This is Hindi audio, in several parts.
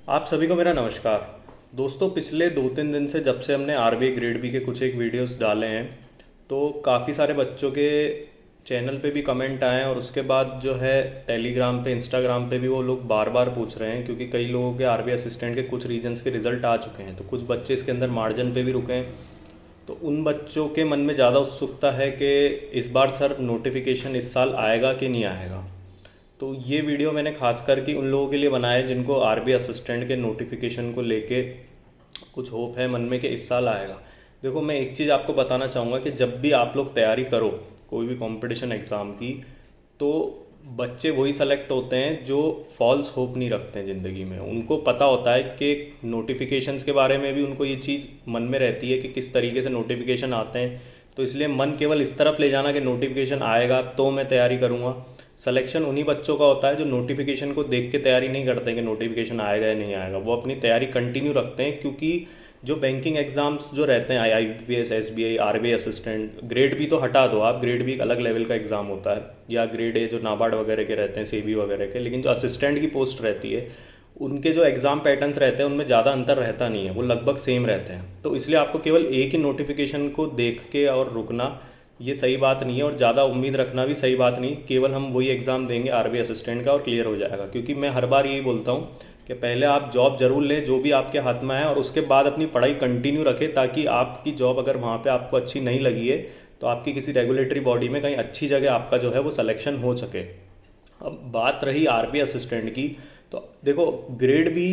आप सभी को मेरा नमस्कार। दोस्तों, पिछले 2-3 दिन से जब से हमने आरबीआई ग्रेड बी के कुछ एक वीडियोस डाले हैं, तो काफ़ी सारे बच्चों के चैनल पे भी कमेंट आए हैं और उसके बाद जो है टेलीग्राम पे, इंस्टाग्राम पे भी वो लोग बार बार पूछ रहे हैं, क्योंकि कई लोगों के आरबीआई असिस्टेंट के कुछ रीजन्स के रिज़ल्ट आ चुके हैं, तो कुछ बच्चे इसके अंदर मार्जिन पे भी रुके हैं। तो उन बच्चों के मन में ज़्यादा उत्सुकता है कि इस बार सर नोटिफिकेशन इस साल आएगा कि नहीं आएगा। तो ये वीडियो मैंने खास करके उन लोगों के लिए बनाया है जिनको आरबीआई असिस्टेंट के नोटिफिकेशन को लेके कुछ होप है मन में कि इस साल आएगा। देखो, मैं एक चीज़ आपको बताना चाहूँगा कि जब भी आप लोग तैयारी करो कोई भी कंपटीशन एग्ज़ाम की, तो बच्चे वही सेलेक्ट होते हैं जो फॉल्स होप नहीं रखते हैं ज़िंदगी में। उनको पता होता है कि नोटिफिकेशंस के बारे में भी उनको ये चीज़ मन में रहती है कि किस तरीके से नोटिफिकेशन आते हैं। तो इसलिए मन केवल इस तरफ ले जाना कि नोटिफिकेशन आएगा तो मैं तैयारी करूँगा। सिलेक्शन उन्हीं बच्चों का होता है जो नोटिफिकेशन को देख के तैयारी नहीं करते हैं कि नोटिफिकेशन आएगा या नहीं आएगा। वो अपनी तैयारी कंटिन्यू रखते हैं, क्योंकि जो बैंकिंग एग्जाम्स जो रहते हैं, IBPS, SBI, RBI assistant, grade B तो हटा दो आप, ग्रेड बी एक अलग लेवल का एग्ज़ाम होता है, या ग्रेड ए जो नाबार्ड वगैरह के रहते हैं, सेबी वगैरह के। लेकिन जो असिस्टेंट की पोस्ट रहती है, उनके जो एग्ज़ाम पैटर्न्स रहते हैं उनमें ज़्यादा अंतर रहता नहीं है, वो लगभग सेम रहते हैं। तो इसलिए आपको केवल एक ही नोटिफिकेशन को देख के और रुकना ये सही बात नहीं है, और ज़्यादा उम्मीद रखना भी सही बात नहीं। केवल हम वही एग्ज़ाम देंगे आरबीआई असिस्टेंट का और क्लियर हो जाएगा। क्योंकि मैं हर बार यही बोलता हूँ कि पहले आप जॉब ज़रूर लें जो भी आपके हाथ में आए, और उसके बाद अपनी पढ़ाई कंटिन्यू रखें, ताकि आपकी जॉब अगर वहाँ पे आपको अच्छी नहीं लगी है तो आपकी किसी रेगुलेटरी बॉडी में कहीं अच्छी जगह आपका जो है वो सिलेक्शन हो सके। अब बात रही आरबीआई असिस्टेंट की, तो देखो, ग्रेड बी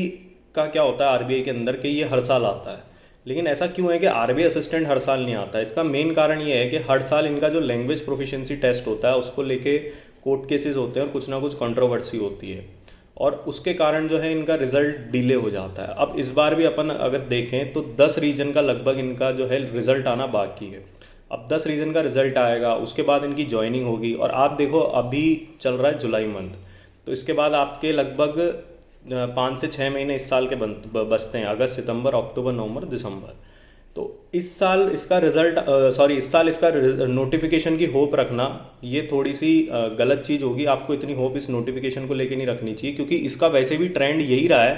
का क्या होता है आरबीआई के अंदर कि ये हर साल आता है। लेकिन ऐसा क्यों है कि आरबीआई असिस्टेंट हर साल नहीं आता है? इसका मेन कारण ये है कि हर साल इनका जो लैंग्वेज प्रोफिशिएंसी टेस्ट होता है उसको लेके कोर्ट केसेस होते हैं और कुछ ना कुछ कंट्रोवर्सी होती है, और उसके कारण जो है इनका रिजल्ट डिले हो जाता है। अब इस बार भी अपन अगर देखें तो 10 रीजन का लगभग इनका जो है रिजल्ट आना बाकी है। अब 10 रीजन का रिजल्ट आएगा, उसके बाद इनकी ज्वाइनिंग होगी, और आप देखो अभी चल रहा है जुलाई मंथ, तो इसके बाद आपके लगभग 5 से 6 महीने इस साल के बचते हैं, अगस्त, सितंबर, अक्टूबर, नवंबर, दिसंबर। तो इस साल इसका रिजल्ट इस साल इसका नोटिफिकेशन की होप रखना ये थोड़ी सी गलत चीज़ होगी। आपको इतनी होप इस नोटिफिकेशन को लेके नहीं रखनी चाहिए, क्योंकि इसका वैसे भी ट्रेंड यही रहा है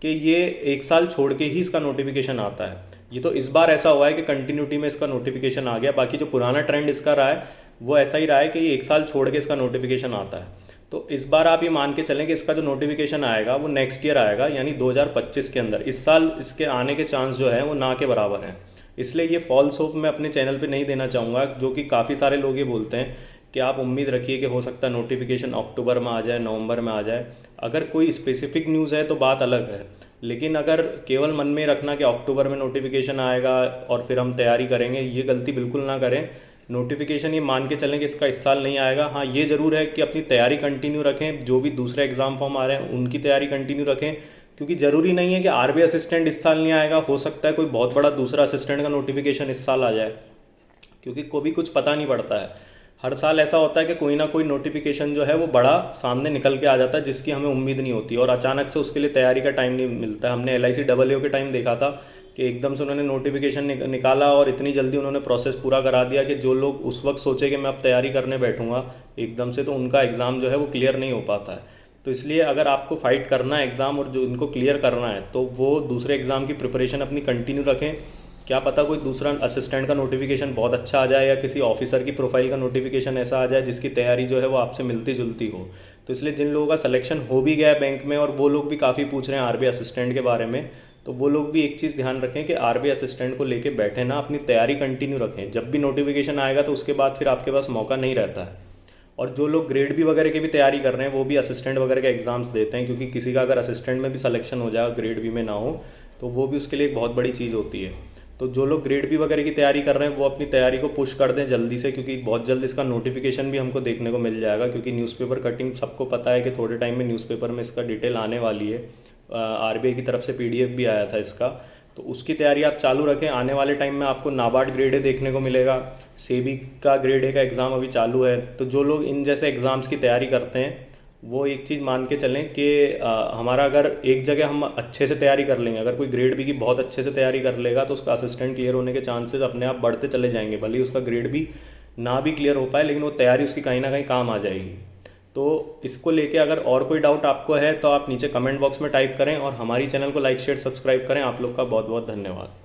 कि ये एक साल छोड़ के ही इसका नोटिफिकेशन आता है। ये तो इस बार ऐसा हुआ है कि कंटिन्यूटी में इसका नोटिफिकेशन आ गया, बाकी जो पुराना ट्रेंड इसका रहा है वो ऐसा ही रहा है कि ये एक साल छोड़ के इसका नोटिफिकेशन आता है। तो इस बार आप ये मान के चलें कि इसका जो नोटिफिकेशन आएगा वो नेक्स्ट ईयर आएगा, यानी 2025 के अंदर। इस साल इसके आने के चांस जो है वो ना के बराबर हैं। इसलिए ये फॉल्स होप मैं अपने चैनल पे नहीं देना चाहूँगा, जो कि काफ़ी सारे लोग ये बोलते हैं कि आप उम्मीद रखिए कि हो सकता है नोटिफिकेशन अक्टूबर में आ जाए, नवंबर में आ जाए। अगर कोई स्पेसिफिक न्यूज़ है तो बात अलग है, लेकिन अगर केवल मन में रखना कि अक्टूबर में नोटिफिकेशन आएगा और फिर हम तैयारी करेंगे, ये गलती बिल्कुल ना करें। नोटिफिकेशन ये मान के चलें कि इसका इस साल नहीं आएगा। हाँ, ये ज़रूर है कि अपनी तैयारी कंटिन्यू रखें, जो भी दूसरे एग्ज़ाम फॉर्म आ रहे हैं उनकी तैयारी कंटिन्यू रखें, क्योंकि ज़रूरी नहीं है कि आरबीआई असिस्टेंट इस साल नहीं आएगा। हो सकता है कोई बहुत बड़ा दूसरा असिस्टेंट का नोटिफिकेशन इस साल आ जाए, क्योंकि कभी कुछ पता नहीं पड़ता है। हर साल ऐसा होता है कि कोई ना कोई नोटिफिकेशन जो है वो बड़ा सामने निकल के आ जाता है, जिसकी हमें उम्मीद नहीं होती, और अचानक से उसके लिए तैयारी का टाइम नहीं मिलता है। हमने एलआईसी डबल ए के टाइम देखा था कि एकदम से उन्होंने नोटिफिकेशन निकाला और इतनी जल्दी उन्होंने प्रोसेस पूरा करा दिया कि जो लोग उस वक्त सोचे कि मैं अब तैयारी करने बैठूंगा एकदम से, तो उनका एग्ज़ाम जो है वो क्लियर नहीं हो पाता है। तो इसलिए अगर आपको फाइट करना है एग्ज़ाम और जो इनको क्लियर करना है, तो वो दूसरे एग्ज़ाम की प्रिपरेशन अपनी कंटिन्यू रखें। क्या पता कोई दूसरा असिस्टेंट का नोटिफिकेशन बहुत अच्छा आ जाए, या किसी ऑफिसर की प्रोफाइल का नोटिफिकेशन ऐसा आ जाए जिसकी तैयारी जो है वो आपसे मिलती जुलती हो। तो इसलिए जिन लोगों का सिलेक्शन हो भी गया है बैंक में, और वो लोग भी काफ़ी पूछ रहे हैं आरबीआई असिस्टेंट के बारे में, तो वो लोग भी एक चीज़ ध्यान रखें कि आरबीआई असिस्टेंट को लेके बैठे ना, अपनी तैयारी कंटिन्यू रखें। जब भी नोटिफिकेशन आएगा तो उसके बाद फिर आपके पास मौका नहीं रहता है। और जो लोग ग्रेड बी वगैरह की भी तैयारी कर रहे हैं वो भी असिस्टेंट वगैरह के एग्ज़ाम्स देते हैं, क्योंकि किसी का अगर असिस्टेंट में भी सिलेक्शन हो जाए ग्रेड बी में ना हो, तो वो भी उसके लिए एक बहुत बड़ी चीज़ होती है। तो जो लोग ग्रेड बी वगैरह की तैयारी कर रहे हैं वो अपनी तैयारी को पुश कर दें जल्दी से, क्योंकि बहुत जल्द इसका नोटिफिकेशन भी हमको देखने को मिल जाएगा। क्योंकि न्यूज़पेपर कटिंग सबको पता है कि थोड़े टाइम में न्यूज़पेपर में इसका डिटेल आने वाली है। आरबीआई की तरफ से पीडीएफ भी आया था इसका, तो उसकी तैयारी आप चालू रखें। आने वाले टाइम में आपको नाबार्ड ग्रेड ए देखने को मिलेगा, सेबी का ग्रेड ए का एग्ज़ाम अभी चालू है। तो जो लोग इन जैसे एग्ज़ाम्स की तैयारी करते हैं वो एक चीज़ मान के चलें कि हमारा अगर एक जगह हम अच्छे से तैयारी कर लेंगे, अगर कोई ग्रेड बी की बहुत अच्छे से तैयारी कर लेगा तो उसका असिस्टेंट क्लियर होने के चांसेस अपने आप बढ़ते चले जाएंगे। भले ही उसका ग्रेड बी ना भी क्लियर हो पाए, लेकिन वो तैयारी उसकी कहीं ना कहीं काम आ जाएगी। तो इसको लेके अगर और कोई डाउट आपको है तो आप नीचे कमेंट बॉक्स में टाइप करें और हमारी चैनल को लाइक शेयर सब्सक्राइब करें। आप लोग का बहुत बहुत धन्यवाद।